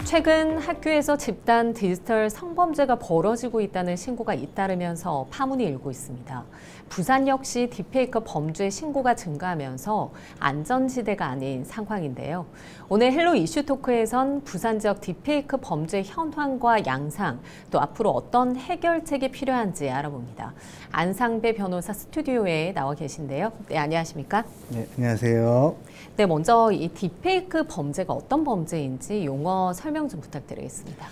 최근 학교에서 집단 디지털 성범죄가 벌어지고 있다는 신고가 잇따르면서 파문이 일고 있습니다. 부산 역시 딥페이크 범죄 신고가 증가하면서 안전지대가 아닌 상황인데요. 오늘 헬로 이슈 토크에선 부산 지역 딥페이크 범죄 현황과 양상, 또 앞으로 어떤 해결책이 필요한지 알아봅니다. 안상배 변호사 스튜디오에 나와 계신데요. 네, 안녕하십니까? 네, 안녕하세요. 네, 먼저 이 딥페이크 범죄가 어떤 범죄인지 용어 설명 좀 부탁드리겠습니다.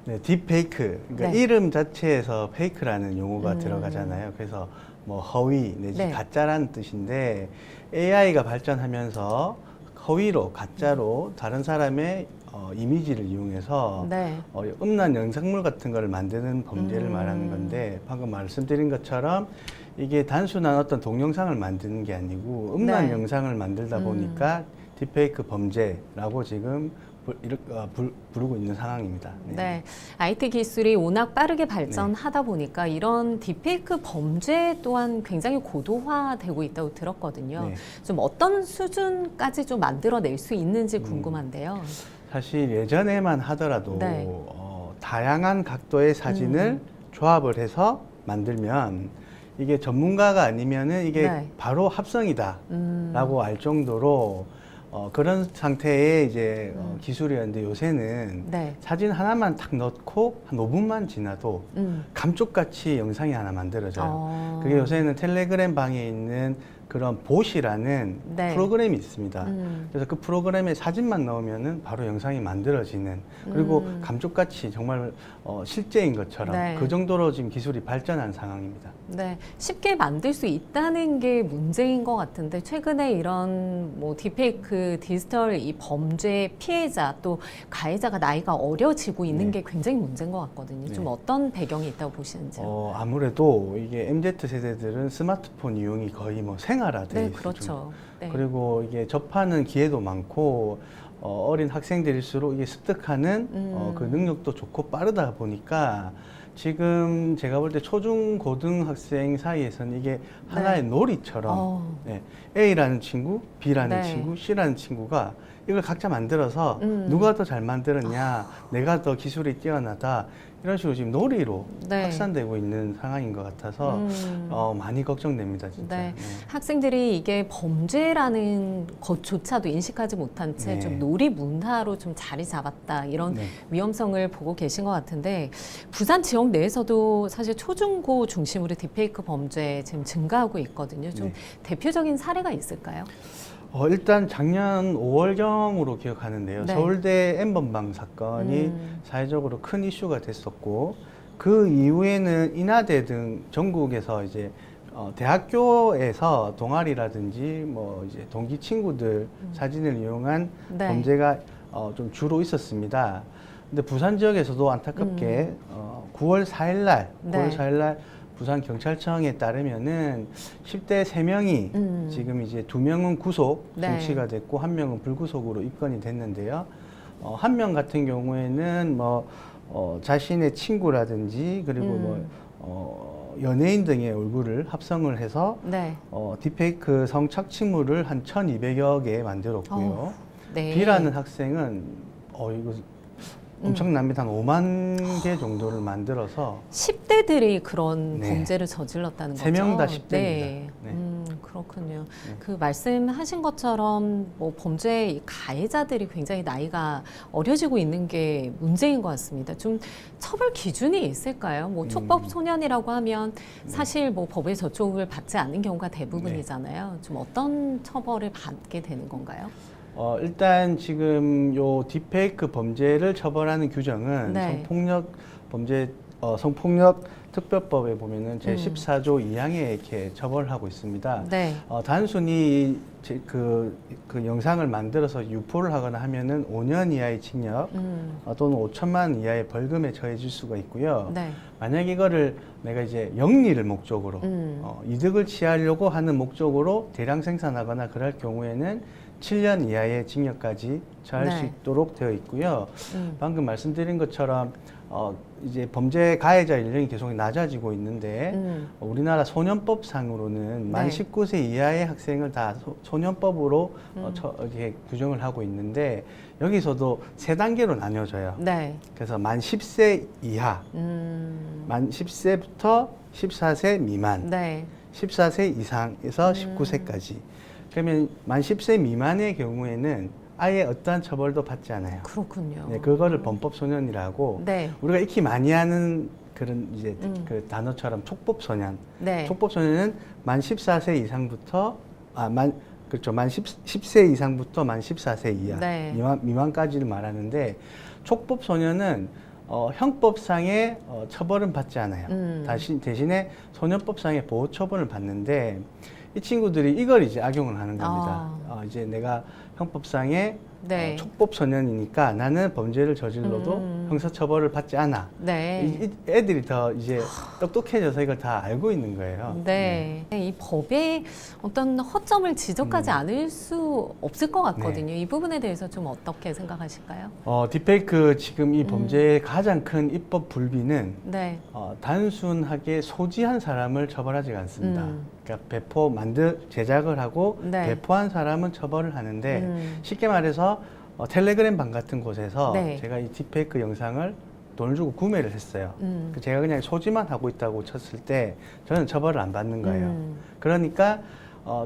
네, 딥페이크, 그러니까 네. 이름 자체에서 페이크라는 용어가 들어가잖아요. 그래서 뭐 허위 내지 네. 가짜라는 뜻인데 AI가 발전하면서 허위로 가짜로 다른 사람의 이미지를 이용해서 네. 음란 영상물 같은 걸 만드는 범죄를 말하는 건데 방금 말씀드린 것처럼 이게 단순한 어떤 동영상을 만드는 게 아니고 음란 네. 영상을 만들다 보니까 딥페이크 범죄라고 지금 부르고 있는 상황입니다. 네, IT 기술이 워낙 빠르게 발전하다 보니까 이런 딥페이크 범죄 또한 굉장히 고도화되고 있다고 들었거든요. 네. 좀 어떤 수준까지 좀 만들어낼 수 있는지 궁금한데요. 사실 예전에만 하더라도 네. 다양한 각도의 사진을 조합을 해서 만들면 이게 전문가가 아니면은 이게 네. 바로 합성이다라고 알 정도로 그런 상태의 이제 기술이었는데 요새는 네. 사진 하나만 딱 넣고 한 5분만 지나도 감쪽같이 영상이 하나 만들어져요. 그게 요새는 텔레그램 방에 있는 그런 봇이라는 네. 프로그램이 있습니다. 그래서 그 프로그램에 사진만 넣으면은 바로 영상이 만들어지는, 그리고 감쪽같이 정말 실제인 것처럼 네. 그 정도로 지금 기술이 발전한 상황입니다. 네, 쉽게 만들 수 있다는 게 문제인 것 같은데 최근에 이런 뭐 딥페이크 디지털 이 범죄 피해자 또 가해자가 나이가 어려지고 있는 게 굉장히 문제인 것 같거든요. 좀 어떤 배경이 있다고 보시는지요? 아무래도 이게 MZ 세대들은 스마트폰 이용이 거의 뭐 생활화돼 네, 있죠. 그렇죠. 네. 그리고 이게 접하는 기회도 많고 어린 학생들일수록 이게 습득하는 그 능력도 좋고 빠르다 보니까 지금 제가 볼 때 초중 고등 학생 사이에서는 이게 하나의 놀이처럼 A라는 친구, B라는 친구, C라는 친구가 이걸 각자 만들어서 누가 더 잘 만들었냐, 내가 더 기술이 뛰어나다, 이런 식으로 지금 놀이로 확산되고 있는 상황인 것 같아서 많이 걱정됩니다, 진짜. 네. 학생들이 이게 범죄라는 것조차도 인식하지 못한 채 좀 놀이 문화로 좀 자리 잡았다, 이런 위험성을 보고 계신 것 같은데 부산 지역 내에서도 사실 초중고 중심으로 딥페이크 범죄 지금 증가하고 있거든요. 좀 대표적인 사례가 있을까요? 일단 작년 5월경으로 기억하는데요. 네. 서울대 N번방 사건이 사회적으로 큰 이슈가 됐었고, 그 이후에는 인하대 등 전국에서 이제 대학교에서 동아리라든지 뭐 이제 동기 친구들 사진을 이용한 범죄가 좀 주로 있었습니다. 근데 부산 지역에서도 안타깝게 9월 4일날 부산 경찰청에 따르면은 10대 3명이 지금 이제 2명은 구속 송치가 됐고 1명은 불구속으로 입건이 됐는데요. 1명 같은 경우에는 뭐 자신의 친구라든지 그리고 뭐 연예인 등의 얼굴을 합성을 해서 딥페이크 성착취물을 한 1,200여 개 만들었고요. B라는 학생은 이거 엄청납니다. 한 5만 개 정도를 만들어서 10대들이 그런 범죄를 저질렀다는 거죠? 3명 다 10대입니다. 네. 그렇군요. 그 말씀하신 것처럼 뭐 범죄 가해자들이 굉장히 나이가 어려지고 있는 게 문제인 것 같습니다. 좀 처벌 기준이 있을까요? 뭐 촉법 소년이라고 하면 사실 뭐 법의 저촉을 받지 않는 경우가 대부분이잖아요. 좀 어떤 처벌을 받게 되는 건가요? 일단 지금 요 딥페이크 범죄를 처벌하는 규정은 성폭력 범죄 성폭력 특별법에 보면은 제 14조 2항에 이렇게 처벌하고 있습니다. 단순히 그 영상을 만들어서 유포를 하거나 하면은 5년 이하의 징역 또는 5천만 원 이하의 벌금에 처해질 수가 있고요. 만약 이거를 내가 이제 영리를 목적으로 이득을 취하려고 하는 목적으로 대량 생산하거나 그럴 경우에는 7년 이하의 징역까지 처할 수 있도록 되어 있고요. 방금 말씀드린 것처럼 이제 범죄 가해자 연령이 계속 낮아지고 있는데 우리나라 소년법상으로는 만 네. 19세 이하의 학생을 다 소년법으로 이렇게 규정을 하고 있는데 여기서도 세 단계로 나뉘어져요. 네. 그래서 만 10세 이하, 만 10세부터 14세 미만, 네. 14세 이상에서 19세까지. 그러면 만 10세 미만의 경우에는 아예 어떠한 처벌도 받지 않아요. 그렇군요. 네, 그거를 범법소년이라고 네. 우리가 익히 많이 하는 그런 이제 그 단어처럼 촉법소년. 네. 촉법소년은 만 14세 이상부터 그렇죠. 만 10세 이상부터 만 14세 이하 네. 미만까지를 말하는데 촉법소년은 형법상의 처벌은 받지 않아요. 대신에 소년법상의 보호처분을 받는데 이 친구들이 이걸 이제 악용을 하는 겁니다. 이제 내가 형법상의 네. 촉법소년이니까 나는 범죄를 저질러도 형사처벌을 받지 않아. 네. 이 애들이 더 이제 똑똑해져서 이걸 다 알고 있는 거예요. 네. 이 법에 어떤 허점을 지적하지 않을 수 없을 것 같거든요. 이 부분에 대해서 좀 어떻게 생각하실까요? 딥페이크 지금 이 범죄의 가장 큰 입법 불비는 네. 단순하게 소지한 사람을 처벌하지 않습니다. 그러니까 제작을 하고 네. 배포한 사람은 처벌을 하는데 쉽게 말해서 텔레그램 방 같은 곳에서 네. 제가 이 딥페이크 영상을 돈을 주고 구매를 했어요. 제가 그냥 소지만 하고 있다고 쳤을 때 저는 처벌을 안 받는 거예요. 그러니까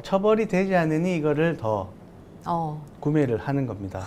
처벌이 되지 않으니 이거를 더 구매를 하는 겁니다.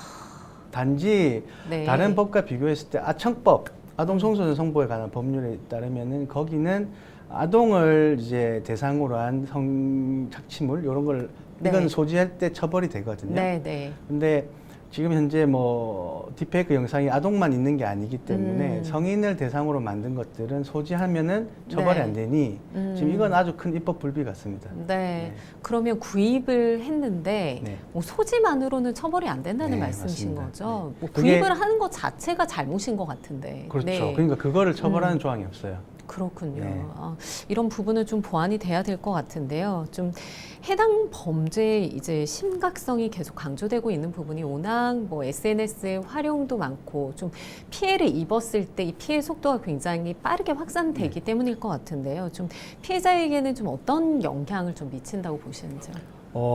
단지 네. 다른 법과 비교했을 때 아청법, 아동청소년 성보에 관한 법률에 따르면은 거기는 아동을 이제 대상으로 한 성착취물 이런 걸 이건 네. 소지할 때 처벌이 되거든요. 네, 네. 근데 지금 현재 뭐 딥페이크 영상이 아동만 있는 게 아니기 때문에 성인을 대상으로 만든 것들은 소지하면은 처벌이 네. 안 되니 지금 이건 아주 큰 입법 불비 같습니다. 네. 그러면 구입을 했는데 네. 뭐 소지만으로는 처벌이 안 된다는 네, 말씀이신 맞습니다. 거죠? 뭐 그게- 구입을 하는 것 자체가 잘못인 것 같은데. 그렇죠. 네. 그러니까 그거를 처벌하는 조항이 없어요. 그렇군요. 네. 이런 부분은 좀 보완이 돼야 될 것 같은데요. 좀 해당 범죄의 이제 심각성이 계속 강조되고 있는 부분이 워낙 뭐 SNS의 활용도 많고 좀 피해를 입었을 때 이 피해 속도가 굉장히 빠르게 확산되기 때문일 것 같은데요. 좀 피해자에게는 좀 어떤 영향을 좀 미친다고 보시는지요?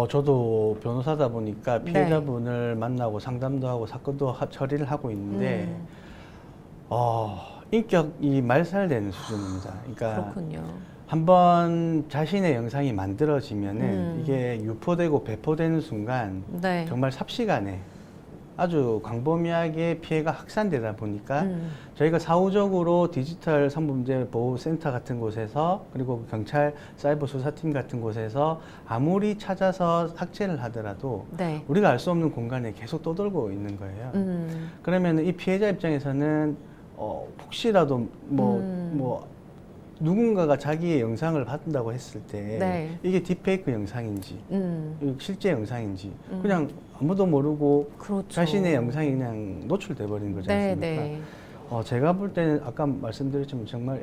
저도 변호사다 보니까 피해자분을 만나고 상담도 하고 사건도 처리를 하고 있는데 인격이 말살되는 수준입니다. 그러니까 그렇군요. 한번 자신의 영상이 만들어지면은 이게 유포되고 배포되는 순간 네. 정말 삽시간에 아주 광범위하게 피해가 확산되다 보니까 저희가 사후적으로 디지털 성범죄 보호센터 같은 곳에서 그리고 경찰 사이버 수사팀 같은 곳에서 아무리 찾아서 삭제를 하더라도 네. 우리가 알 수 없는 공간에 계속 떠돌고 있는 거예요. 그러면 이 피해자 입장에서는 혹시라도 뭐 누군가가 자기의 영상을 받는다고 했을 때 네. 이게 딥페이크 영상인지 실제 영상인지 그냥 아무도 모르고 그렇죠. 자신의 영상이 그냥 노출돼 버리는 거지 네, 않습니까? 네. 제가 볼 때는 아까 말씀드렸지만 정말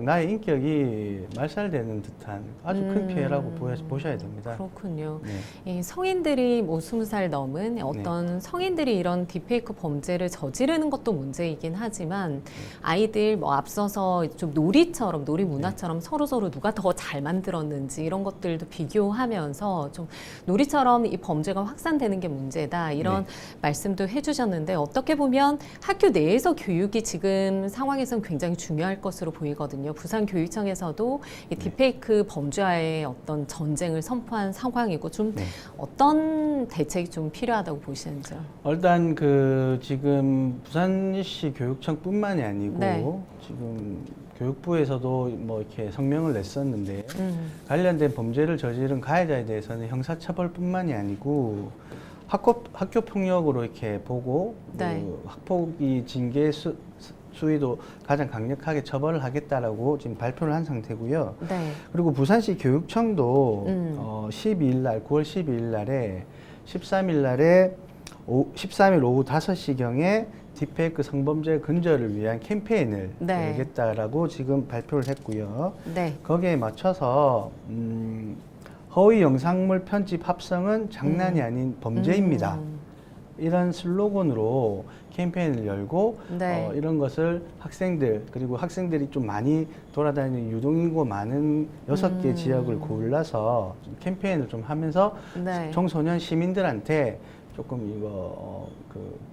나의 인격이 말살되는 듯한 아주 큰 피해라고 보셔야 됩니다. 그렇군요. 네. 이 성인들이 뭐 20살 넘은 어떤 성인들이 이런 딥페이크 범죄를 저지르는 것도 문제이긴 하지만 아이들 뭐 앞서서 좀 놀이처럼 놀이 문화처럼 서로서로 누가 더 잘 만들었는지 이런 것들도 비교하면서 좀 놀이처럼 이 범죄가 확산되는 게 문제다 이런 말씀도 해주셨는데 어떻게 보면 학교 내에서 교육이 지금 상황에서는 굉장히 중요할 것으로 보이거든요. 부산교육청에서도 이 딥페이크 범죄와의 어떤 전쟁을 선포한 상황이고 좀 어떤 대책이 좀 필요하다고 보시는지요? 일단 지금 부산시 교육청뿐만이 아니고 지금 교육부에서도 뭐 이렇게 성명을 냈었는데 관련된 범죄를 저지른 가해자에 대해서는 형사처벌뿐만이 아니고 학교 폭력으로 이렇게 보고 학폭이 징계 수위도 가장 강력하게 처벌을 하겠다라고 지금 발표를 한 상태고요. 네. 그리고 부산시 교육청도 12일 날 9월 12일 날에 13일 날에 13일 오후 5시경에 딥페이크 성범죄 근절을 위한 캠페인을 열겠다라고 지금 발표를 했고요. 네. 거기에 맞춰서 허위 영상물 편집 합성은 장난이 아닌 범죄입니다. 이런 슬로건으로 캠페인을 열고 네. 이런 것을 학생들 그리고 학생들이 좀 많이 돌아다니는 유동인구 많은 6개 지역을 골라서 좀 캠페인을 좀 하면서 네. 청소년 시민들한테 조금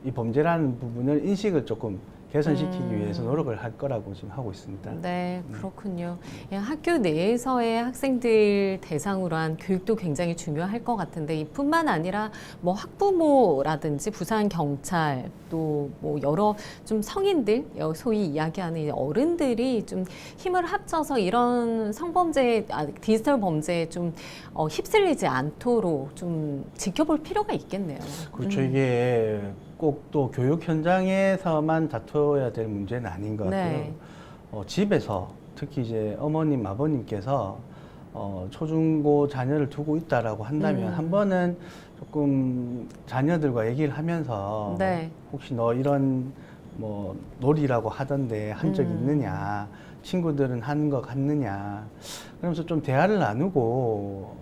이 범죄라는 부분을 인식을 조금 개선시키기 위해서 노력을 할 거라고 지금 하고 있습니다. 네, 그렇군요. 학교 내에서의 학생들 대상으로 한 교육도 굉장히 중요할 것 같은데 이뿐만 아니라 뭐 학부모라든지 부산 경찰 또 뭐 여러 좀 성인들 소위 이야기하는 어른들이 좀 힘을 합쳐서 이런 성범죄, 디지털 범죄에 좀 휩쓸리지 않도록 좀 지켜볼 필요가 있겠네요. 그렇죠. 이게 꼭 또 교육 현장에서만 다투어야 될 문제는 아닌 것 같고요. 네. 집에서 특히 이제 어머님, 아버님께서 초중고 자녀를 두고 있다라고 한다면 한 번은 조금 자녀들과 얘기를 하면서 네. 혹시 너 이런 뭐 놀이라고 하던데 한 적 있느냐, 친구들은 하는 거 같느냐, 그러면서 좀 대화를 나누고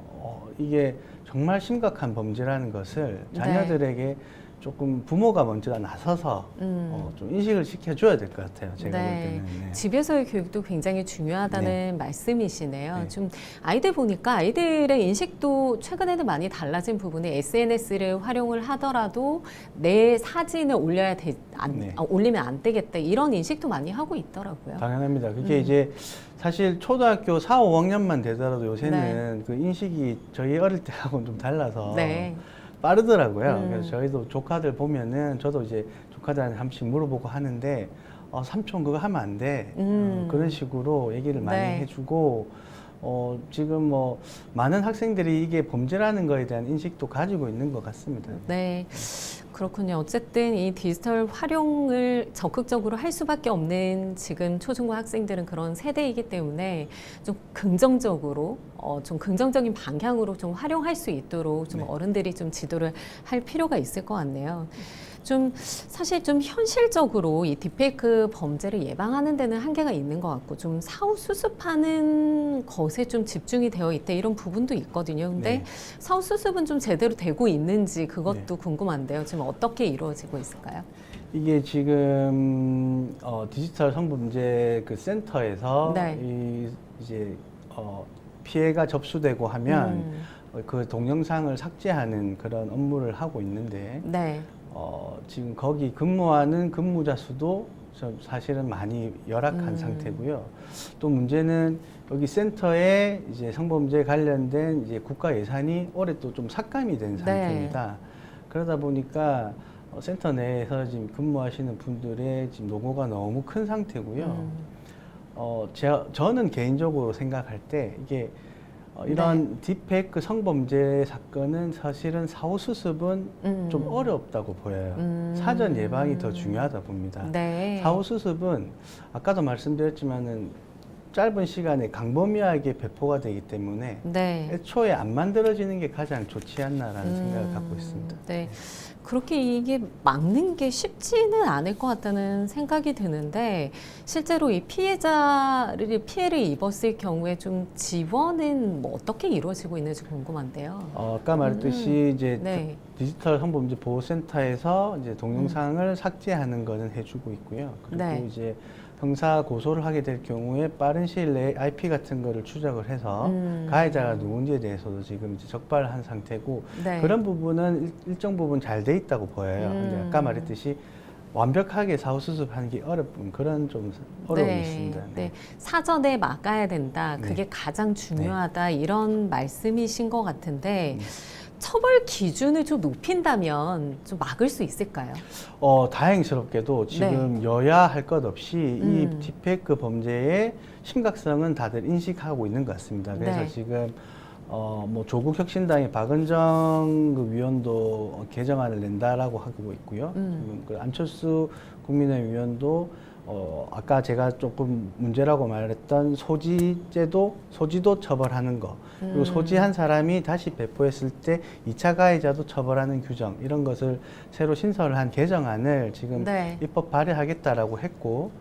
이게 정말 심각한 범죄라는 것을 자녀들에게 조금 부모가 먼저 나서서 좀 인식을 시켜줘야 될 것 같아요. 제가 볼 때는. 네. 집에서의 교육도 굉장히 중요하다는 말씀이시네요. 네. 좀 아이들 보니까 아이들의 인식도 최근에는 많이 달라진 부분이 SNS를 활용을 하더라도 내 사진을 올려야 올리면 안 되겠다 이런 인식도 많이 하고 있더라고요. 당연합니다. 그게 이제 사실 초등학교 4, 5학년만 되더라도 요새는 그 인식이 저희 어릴 때하고는 좀 달라서 빠르더라고요. 그래서 저희도 조카들 보면은 저도 이제 조카들한테 한 번씩 물어보고 하는데 삼촌 그거 하면 안 돼. 그런 식으로 얘기를 많이 해주고 지금 뭐 많은 학생들이 이게 범죄라는 거에 대한 인식도 가지고 있는 것 같습니다. 네. 그렇군요. 어쨌든 이 디지털 활용을 적극적으로 할 수밖에 없는 지금 초중고 학생들은 그런 세대이기 때문에 좀 긍정적으로 좀 긍정적인 방향으로 좀 활용할 수 있도록 좀 어른들이 좀 지도를 할 필요가 있을 것 같네요. 좀 사실 좀 현실적으로 이 딥페이크 범죄를 예방하는 데는 한계가 있는 것 같고 좀 사후 수습하는 것에 좀 집중이 되어 있다 이런 부분도 있거든요. 근데 사후 수습은 좀 제대로 되고 있는지 그것도 궁금한데요. 지금 어떻게 이루어지고 있을까요? 이게 지금 디지털 성범죄 그 센터에서 이제 피해가 접수되고 하면 그 동영상을 삭제하는 그런 업무를 하고 있는데 지금 거기 근무하는 근무자 수도 사실은 많이 열악한 상태고요. 또 문제는 여기 센터에 이제 성범죄 관련된 이제 국가 예산이 올해 또 좀 삭감이 된 상태입니다. 그러다 보니까 센터 내에서 지금 근무하시는 분들의 지금 노고가 너무 큰 상태고요. 저는 개인적으로 생각할 때 이게 이런 딥페이크 성범죄 사건은 사실은 사후 수습은 좀 어렵다고 보여요. 사전 예방이 더 중요하다 봅니다. 사후 수습은 아까도 말씀드렸지만은 짧은 시간에 광범위하게 배포가 되기 때문에 애초에 안 만들어지는 게 가장 좋지 않나라는 생각을 갖고 있습니다. 그렇게 이게 막는 게 쉽지는 않을 것 같다는 생각이 드는데 실제로 이 피해를 입었을 경우에 좀 지원은 뭐 어떻게 이루어지고 있는지 궁금한데요. 아까 말했듯이 이제 디지털 성범죄 보호센터에서 이제 동영상을 삭제하는 거는 해주고 있고요. 그리고 이제 형사 고소를 하게 될 경우에 빠른 시일 내에 IP 같은 거를 추적을 해서 가해자가 누군지에 대해서도 지금 이제 적발한 상태고 그런 부분은 일정 부분 잘 돼 있다고 보여요. 근데 아까 말했듯이 완벽하게 사후 수습하는 게 어렵은 그런 좀 어려움이 있습니다. 사전에 막아야 된다. 그게 가장 중요하다. 이런 말씀이신 것 같은데 처벌 기준을 좀 높인다면 좀 막을 수 있을까요? 다행스럽게도 지금 여야 할 것 없이 이 딥페이크 범죄의 심각성은 다들 인식하고 있는 것 같습니다. 그래서 지금 뭐 조국 혁신당의 박은정 그 위원도 개정안을 낸다라고 하고 있고요. 지금 그 안철수 국민의힘 위원도 아까 제가 조금 문제라고 말했던 소지도 처벌하는 거, 그리고 소지한 사람이 다시 배포했을 때 2차 가해자도 처벌하는 규정, 이런 것을 새로 신설을 한 개정안을 지금 입법 발의하겠다라고 했고,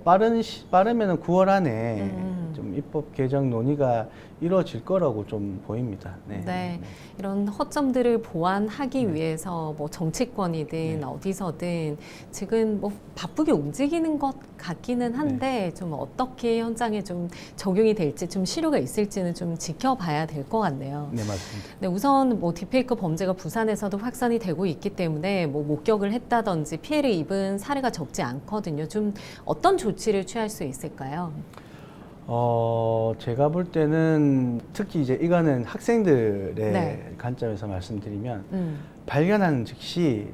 빠르면은 9월 안에 좀 입법 개정 논의가 이루어질 거라고 좀 보입니다. 네. 네, 이런 허점들을 보완하기 네. 위해서 뭐 정치권이든 네. 어디서든 지금 뭐 바쁘게 움직이는 것 같기는 한데 좀 어떻게 현장에 좀 적용이 될지 좀 실효가 있을지는 좀 지켜봐야 될 것 같네요. 네, 맞습니다. 네, 우선 뭐 딥페이크 범죄가 부산에서도 확산이 되고 있기 때문에 뭐 목격을 했다든지 피해를 입은 사례가 적지 않거든요. 좀 어떤 조치를 취할 수 있을까요? 제가 볼 때는 특히 이제 이거는 학생들의 네. 관점에서 말씀드리면 발견하는 즉시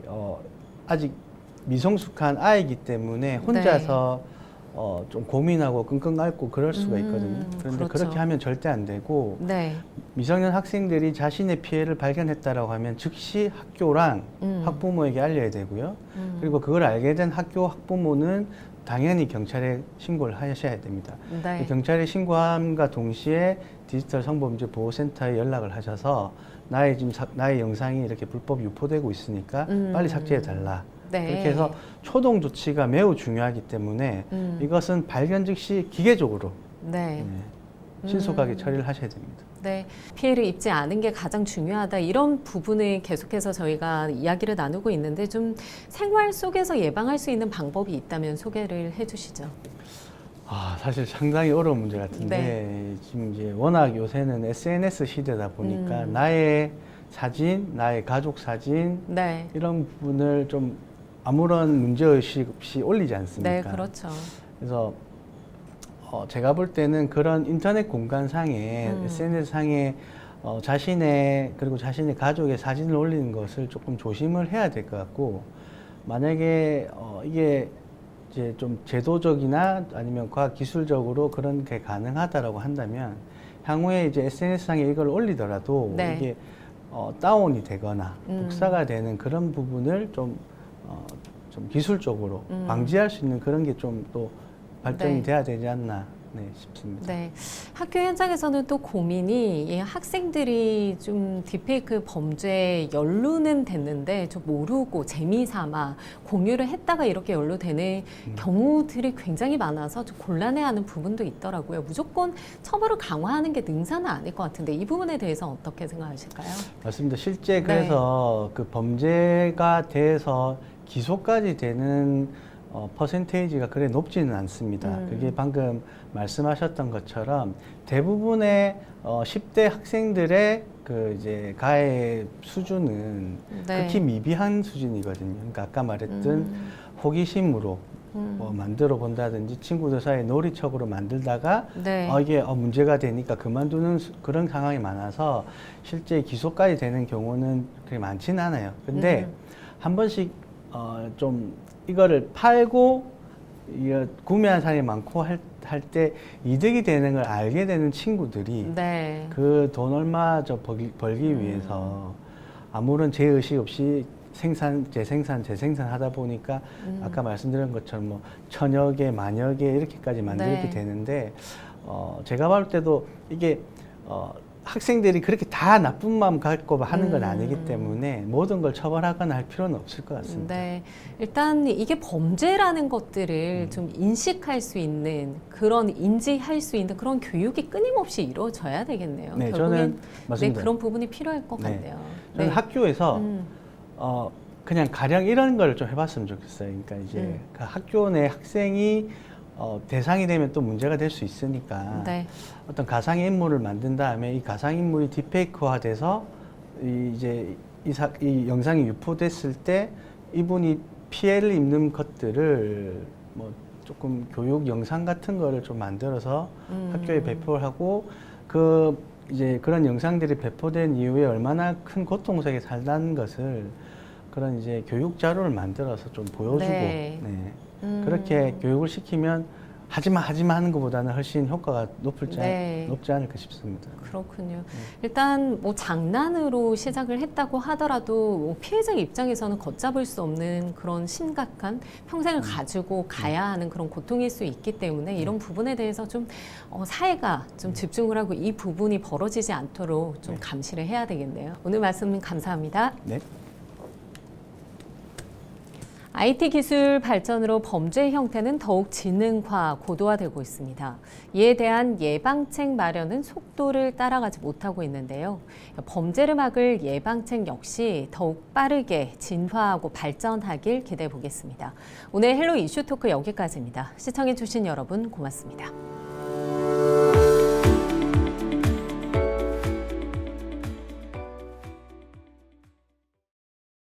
아직 미성숙한 아이이기 때문에 혼자서 좀 고민하고 끙끙 앓고 그럴 수가 있거든요. 그런데 그렇죠. 그렇게 하면 절대 안 되고 네. 미성년 학생들이 자신의 피해를 발견했다라고 하면 즉시 학교랑 학부모에게 알려야 되고요. 그리고 그걸 알게 된 학교 학부모는 당연히 경찰에 신고를 하셔야 됩니다. 네. 경찰에 신고함과 동시에 디지털 성범죄 보호센터에 연락을 하셔서 나의 영상이 이렇게 불법 유포되고 있으니까 빨리 삭제해 달라. 네. 그렇게 해서 초동 조치가 매우 중요하기 때문에 이것은 발견 즉시 기계적으로 네. 신속하게 처리를 하셔야 됩니다. 네, 피해를 입지 않은 게 가장 중요하다. 이런 부분을 계속해서 저희가 이야기를 나누고 있는데 좀 생활 속에서 예방할 수 있는 방법이 있다면 소개를 해주시죠. 사실 상당히 어려운 문제 같은데 지금 이제 워낙 요새는 SNS 시대다 보니까 나의 사진, 나의 가족 사진 네. 이런 부분을 좀 아무런 문제의식 없이 올리지 않습니까? 네, 그렇죠. 그래서 제가 볼 때는 그런 인터넷 공간상에 SNS상에 자신의 그리고 자신의 가족의 사진을 올리는 것을 조금 조심을 해야 될 것 같고 만약에 이게 이제 좀 제도적이나 아니면 과학 기술적으로 그런 게 가능하다라고 한다면 향후에 이제 SNS상에 이걸 올리더라도 네. 이게 다운이 되거나 복사가 되는 그런 부분을 좀 기술적으로 방지할 수 있는 그런 게 좀 또 발전이 네. 돼야 되지 않나 싶습니다. 네, 학교 현장에서는 또 고민이 이 학생들이 좀 딥페이크 범죄에 연루는 됐는데 좀 모르고 재미삼아 공유를 했다가 이렇게 연루되는 경우들이 굉장히 많아서 좀 곤란해하는 부분도 있더라고요. 무조건 처벌을 강화하는 게 능사는 아닐 것 같은데 이 부분에 대해서 어떻게 생각하실까요? 맞습니다. 실제 그래서 그 범죄가 돼서 기소까지 되는 퍼센테이지가 그래 높지는 않습니다. 그게 방금 말씀하셨던 것처럼 대부분의 10대 학생들의 그 이제 가해 수준은 네. 극히 미비한 수준이거든요. 그러니까 아까 말했던 호기심으로 만들어 본다든지 친구들 사이에 놀이척으로 만들다가 네. 이게 문제가 되니까 그만두는 그런 상황이 많아서 실제 기소까지 되는 경우는 그렇게 많지는 않아요. 근데 한 번씩 좀 이거를 팔고 구매한 사람이 많고 할 때 이득이 되는 걸 알게 되는 친구들이 네. 그 돈 얼마 벌기 위해서 아무런 제의식 없이 재생산 하다 보니까 아까 말씀드린 것처럼 뭐 1000여 개, 만여 개 이렇게까지 만들게 네. 되는데 제가 볼 때도 이게 학생들이 그렇게 다 나쁜 마음 갖고 하는 건 아니기 때문에 모든 걸 처벌하거나 할 필요는 없을 것 같습니다. 네, 일단 이게 범죄라는 것들을 좀 인식할 수 있는 그런 인지할 수 있는 그런 교육이 끊임없이 이루어져야 되겠네요. 네, 결국엔 저는 맞습니다. 그런 부분이 필요할 것 네. 같네요. 저는 학교에서 그냥 가령 이런 걸 좀 해봤으면 좋겠어요. 그러니까 이제 그 학교 내 학생이 대상이 되면 또 문제가 될 수 있으니까 네. 어떤 가상의 인물을 만든 다음에 이 가상 인물이 딥페이크화돼서 이 영상이 유포됐을 때 이분이 피해를 입는 것들을 뭐 조금 교육 영상 같은 거를 좀 만들어서 학교에 배포를 하고 이제 그런 영상들이 배포된 이후에 얼마나 큰 고통 속에 살다는 것을 그런 이제 교육 자료를 만들어서 좀 보여주고 네. 그렇게 교육을 시키면 하지마 하는 것보다는 훨씬 효과가 네. 높지 않을까 싶습니다. 그렇군요. 일단 뭐 장난으로 시작을 했다고 하더라도 뭐 피해자 입장에서는 걷잡을 수 없는 그런 심각한 평생을 가지고 가야 하는 그런 고통일 수 있기 때문에 이런 부분에 대해서 좀 사회가 좀 집중을 하고 이 부분이 벌어지지 않도록 좀 감시를 해야 되겠네요. 오늘 말씀 감사합니다. 네. IT 기술 발전으로 범죄 형태는 더욱 지능화, 고도화되고 있습니다. 이에 대한 예방책 마련은 속도를 따라가지 못하고 있는데요. 범죄를 막을 예방책 역시 더욱 빠르게 진화하고 발전하길 기대해 보겠습니다. 오늘 헬로 이슈 토크 여기까지입니다. 시청해 주신 여러분 고맙습니다.